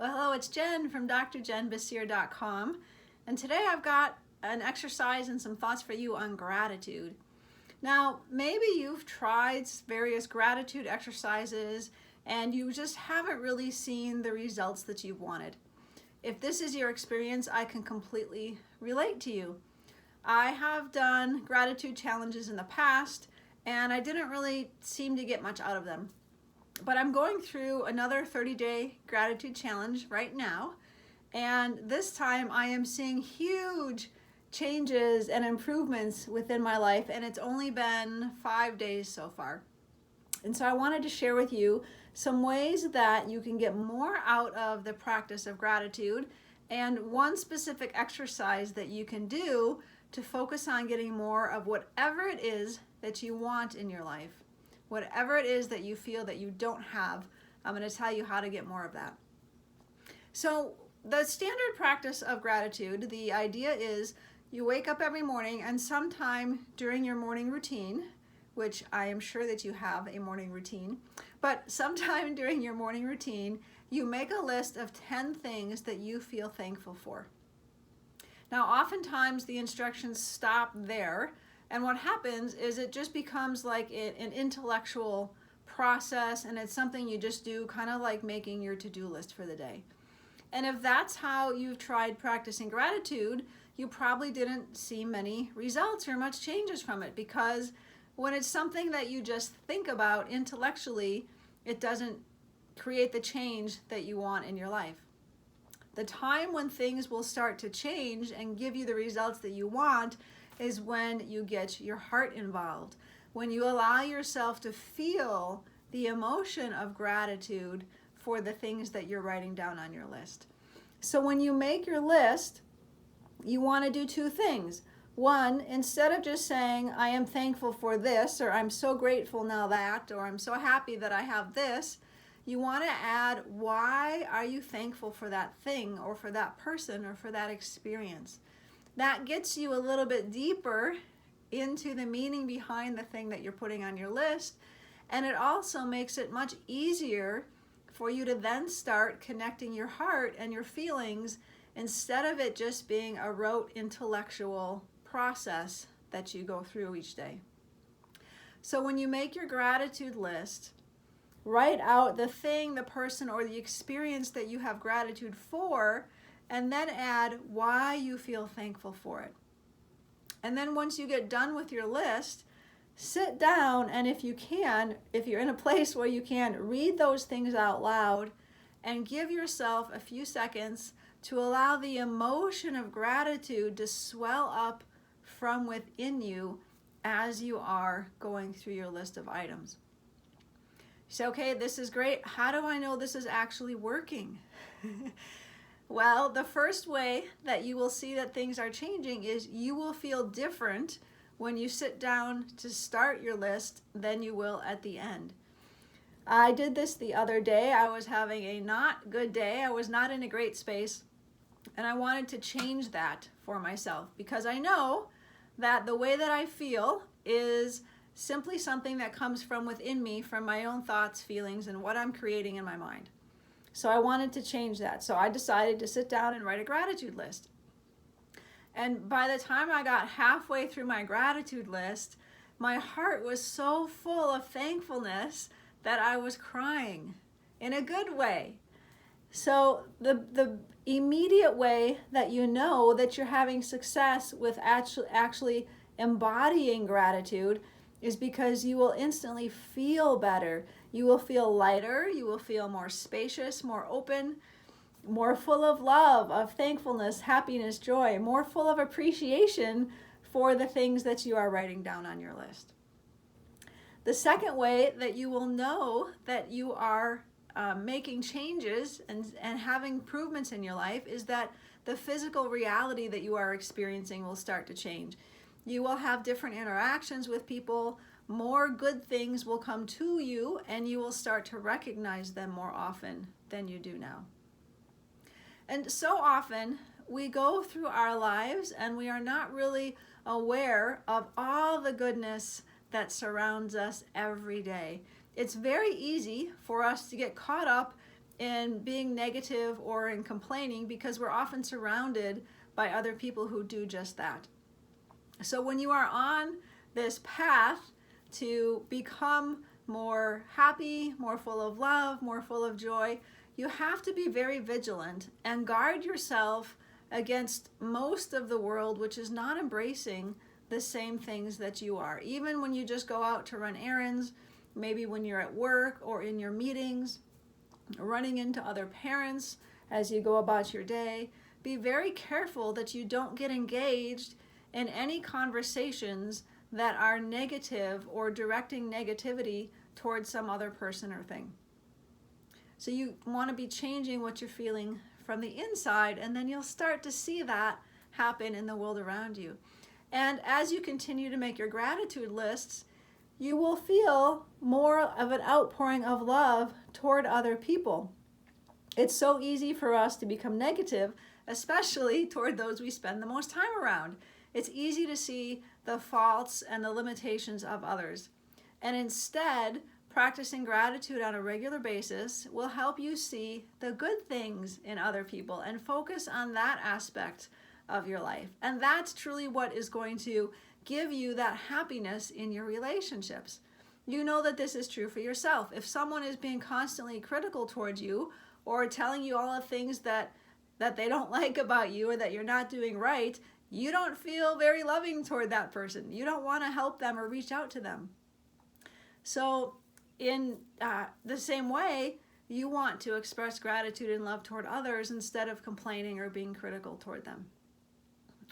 Well, hello, it's Jen from drjenbasir.com, and today I've got an exercise and some thoughts for you on gratitude. Now, maybe you've tried various gratitude exercises and you just haven't really seen the results that you've wanted. If this is your experience, I can completely relate to you. I have done gratitude challenges in the past and I didn't really seem to get much out of them. But I'm going through another 30-day gratitude challenge right now, and this time I am seeing huge changes and improvements within my life, and it's only been 5 days so far. And so I wanted to share with you some ways that you can get more out of the practice of gratitude, and one specific exercise that you can do to focus on getting more of whatever it is that you want in your life. Whatever it is that you feel that you don't have, I'm going to tell you how to get more of that. So the standard practice of gratitude, the idea is you wake up every morning, and sometime during your morning routine, which I am sure that you have a morning routine, but sometime during your morning routine, you make a list of 10 things that you feel thankful for. Now, oftentimes the instructions stop there. And what happens is it just becomes like an intellectual process, and it's something you just do, kind of like making your to-do list for the day. And if that's how you've tried practicing gratitude, you probably didn't see many results or much changes from it, because when it's something that you just think about intellectually, it doesn't create the change that you want in your life. The time when things will start to change and give you the results that you want is when you get your heart involved, when you allow yourself to feel the emotion of gratitude for the things that you're writing down on your list. So when you make your list, you want to do two things. One, instead of just saying, I am thankful for this, or I'm so grateful now that, or I'm so happy that I have this, you want to add, why are you thankful for that thing, or for that person, or for that experience? That gets you a little bit deeper into the meaning behind the thing that you're putting on your list, and it also makes it much easier for you to then start connecting your heart and your feelings, instead of it just being a rote intellectual process that you go through each day. So when you make your gratitude list, write out the thing, the person, or the experience that you have gratitude for, and then add why you feel thankful for it. And then once you get done with your list, sit down, and if you can, if you're in a place where you can, read those things out loud and give yourself a few seconds to allow the emotion of gratitude to swell up from within you as you are going through your list of items. So, okay, this is great. How do I know this is actually working? Well, the first way that you will see that things are changing is you will feel different when you sit down to start your list than you will at the end. I did this the other day. I was having a not good day. I was not in a great space, and I wanted to change that for myself, because I know that the way that I feel is simply something that comes from within me, from my own thoughts, feelings, and what I'm creating in my mind. So I wanted to change that. So I decided to sit down and write a gratitude list. And by the time I got halfway through my gratitude list, my heart was so full of thankfulness that I was crying in a good way. So the immediate way that you know that you're having success with actually embodying gratitude is because you will instantly feel better. You will feel lighter, you will feel more spacious, more open, more full of love, of thankfulness, happiness, joy, more full of appreciation for the things that you are writing down on your list. The second way that you will know that you are making changes and having improvements in your life is that the physical reality that you are experiencing will start to change. You will have different interactions with people, more good things will come to you, and you will start to recognize them more often than you do now. And so often we go through our lives and we are not really aware of all the goodness that surrounds us every day. It's very easy for us to get caught up in being negative or in complaining, because we're often surrounded by other people who do just that. So when you are on this path to become more happy, more full of love, more full of joy, you have to be very vigilant and guard yourself against most of the world, which is not embracing the same things that you are. Even when you just go out to run errands, maybe when you're at work or in your meetings, running into other parents as you go about your day, be very careful that you don't get engaged in any conversations that are negative or directing negativity towards some other person or thing. So you want to be changing what you're feeling from the inside, and then you'll start to see that happen in the world around you. And as you continue to make your gratitude lists, you will feel more of an outpouring of love toward other people. It's so easy for us to become negative, especially toward those we spend the most time around. It's easy to see the faults and the limitations of others. And instead, practicing gratitude on a regular basis will help you see the good things in other people and focus on that aspect of your life. And that's truly what is going to give you that happiness in your relationships. You know that this is true for yourself. If someone is being constantly critical towards you or telling you all the things that they don't like about you or that you're not doing right, you don't feel very loving toward that person. You don't want to help them or reach out to them. So in the same way, you want to express gratitude and love toward others instead of complaining or being critical toward them.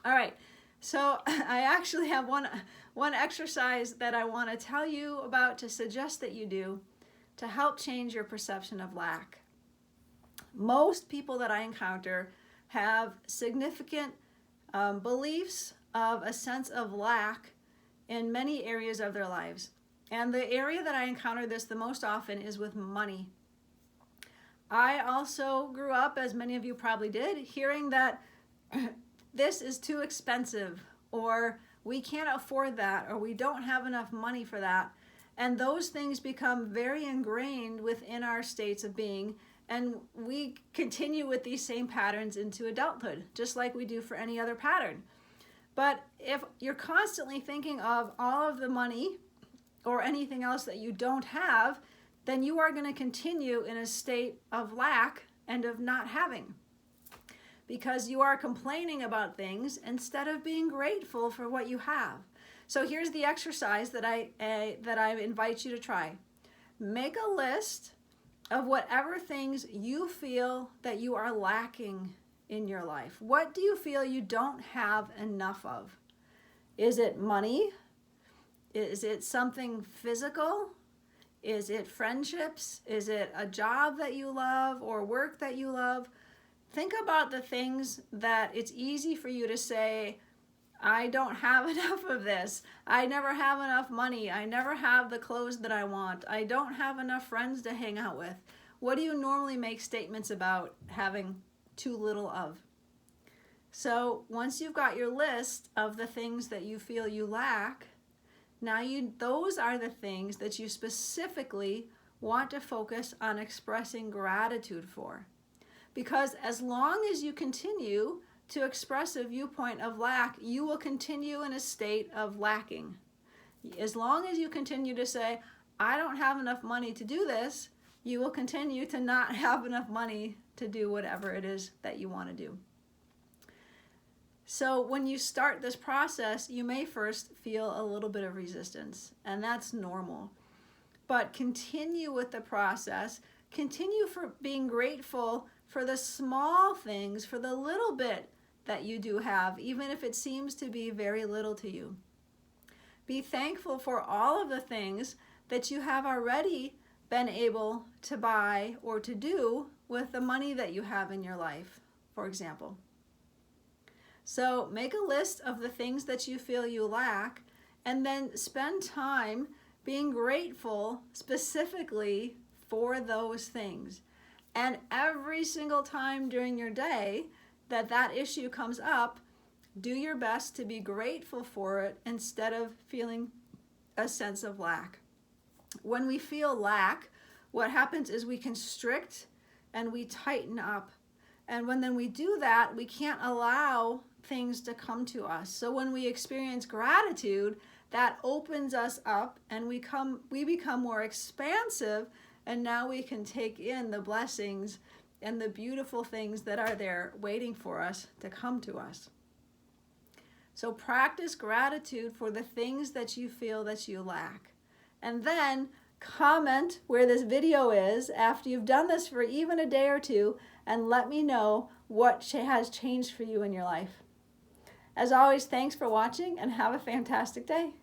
All right, so I actually have one exercise that I want to tell you about to suggest that you do to help change your perception of lack. Most people that I encounter have significant beliefs of a sense of lack in many areas of their lives. And the area that I encounter this the most often is with money. I also grew up, as many of you probably did, hearing that this is too expensive, or we can't afford that, or we don't have enough money for that. And those things become very ingrained within our states of being, and we continue with these same patterns into adulthood, just like we do for any other pattern. But if you're constantly thinking of all of the money or anything else that you don't have, then you are going to continue in a state of lack and of not having, because you are complaining about things instead of being grateful for what you have. So here's the exercise that I invite you to try. Make a list of whatever things you feel that you are lacking in your life. What do you feel you don't have enough of? Is it money? Is it something physical? Is it friendships? Is it a job that you love or work that you love? Think about the things that it's easy for you to say, I don't have enough of this. I never have enough money. I never have the clothes that I want. I don't have enough friends to hang out with. What do you normally make statements about having too little of? So once you've got your list of the things that you feel you lack, now those are the things that you specifically want to focus on expressing gratitude for. Because as long as you continue to express a viewpoint of lack, you will continue in a state of lacking. As long as you continue to say, I don't have enough money to do this, you will continue to not have enough money to do whatever it is that you want to do. So when you start this process, you may first feel a little bit of resistance, and that's normal. But continue with the process. Continue for being grateful for the small things, for the little bit that you do have, even if it seems to be very little to you. Be thankful for all of the things that you have already been able to buy or to do with the money that you have in your life, for example. So make a list of the things that you feel you lack, and then spend time being grateful specifically for those things. And every single time during your day that issue comes up, do your best to be grateful for it instead of feeling a sense of lack. When we feel lack, what happens is we constrict and we tighten up. And when then we do that, we can't allow things to come to us. So when we experience gratitude, that opens us up and we become more expansive, and now we can take in the blessings and the beautiful things that are there waiting for us to come to us. So practice gratitude for the things that you feel that you lack. And then comment where this video is after you've done this for even a day or two, and let me know what has changed for you in your life. As always, thanks for watching and have a fantastic day.